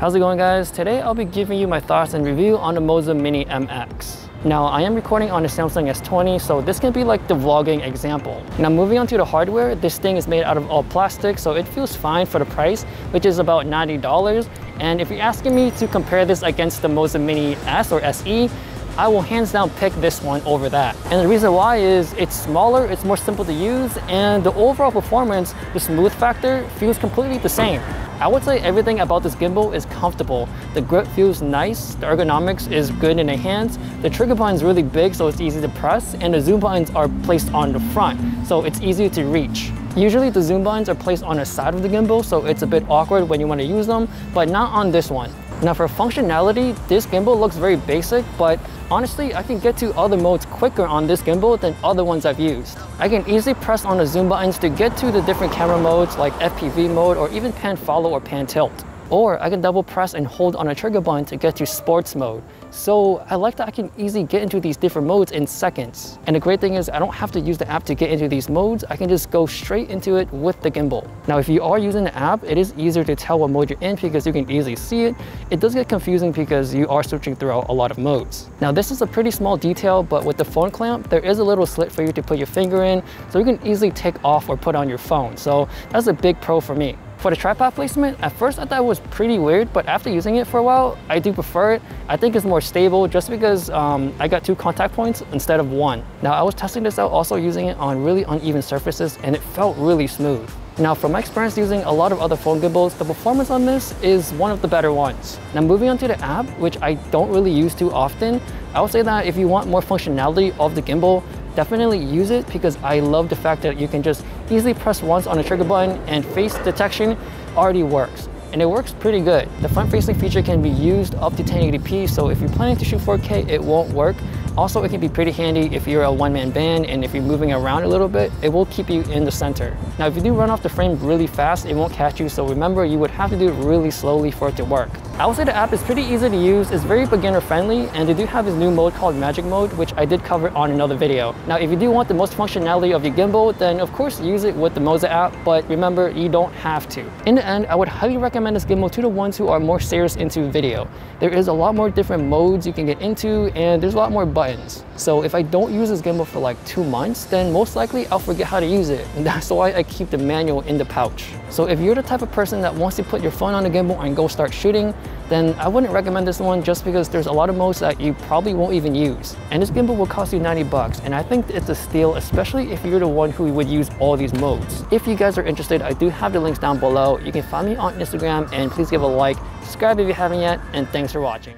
How's it going, guys? Today I'll be giving you my thoughts and review on the Moza Mini MX. Now I am recording on a Samsung S20, so this can be like the vlogging example. Now moving on to the hardware, this thing is made out of all plastic, so it feels fine for the price, which is about $90. And if you're asking me to compare this against the Moza Mini S or SE, I will hands down pick this one over that. And the reason why is it's smaller, it's more simple to use, and the overall performance, the smooth factor, feels completely the same. I would say everything about this gimbal is comfortable. The grip feels nice, the ergonomics is good in the hands, the trigger button is really big so it's easy to press, and the zoom buttons are placed on the front, so it's easy to reach. Usually the zoom buttons are placed on the side of the gimbal, so it's a bit awkward when you want to use them, but not on this one. Now for functionality, this gimbal looks very basic, but honestly, I can get to other modes quicker on this gimbal than other ones I've used. I can easily press on the zoom buttons to get to the different camera modes like FPV mode or even pan follow or pan tilt. Or I can double press and hold on a trigger button to get to sports mode. So I like that I can easily get into these different modes in seconds. And the great thing is I don't have to use the app to get into these modes. I can just go straight into it with the gimbal. Now if you are using the app, it is easier to tell what mode you're in because you can easily see it. It does get confusing because you are switching throughout a lot of modes. Now this is a pretty small detail, but with the phone clamp, there is a little slit for you to put your finger in, so you can easily take off or put on your phone. So that's a big pro for me. For the tripod placement, at first I thought it was pretty weird, but after using it for a while, I do prefer it. I think it's more stable just because I got 2 contact points instead of 1. Now I was testing this out also using it on really uneven surfaces and it felt really smooth. Now from my experience using a lot of other phone gimbals, the performance on this is one of the better ones. Now moving on to the app, which I don't really use too often, I would say that if you want more functionality of the gimbal, definitely use it because I love the fact that you can just easily press once on the trigger button and face detection already works. And it works pretty good. The front-facing feature can be used up to 1080p, so if you're planning to shoot 4K, it won't work. Also, it can be pretty handy if you're a one-man band and if you're moving around a little bit, it will keep you in the center. Now, if you do run off the frame really fast, it won't catch you, so remember, you would have to do it really slowly for it to work. I would say the app is pretty easy to use, it's very beginner-friendly, and they do have this new mode called Magic Mode, which I did cover on another video. Now, if you do want the most functionality of your gimbal, then of course use it with the Moza app, but remember, you don't have to. In the end, I would highly recommend this gimbal to the ones who are more serious into video. There is a lot more different modes you can get into, and there's a lot more buttons. So if I don't use this gimbal for like 2 months, then most likely I'll forget how to use it. And that's why I keep the manual in the pouch. So if you're the type of person that wants to put your phone on the gimbal and go start shooting, then I wouldn't recommend this one just because there's a lot of modes that you probably won't even use. And this gimbal will cost you 90 bucks, and I think it's a steal, especially if you're the one who would use all these modes. If you guys are interested, I do have the links down below. You can find me on Instagram, and please give a like, subscribe if you haven't yet, and thanks for watching.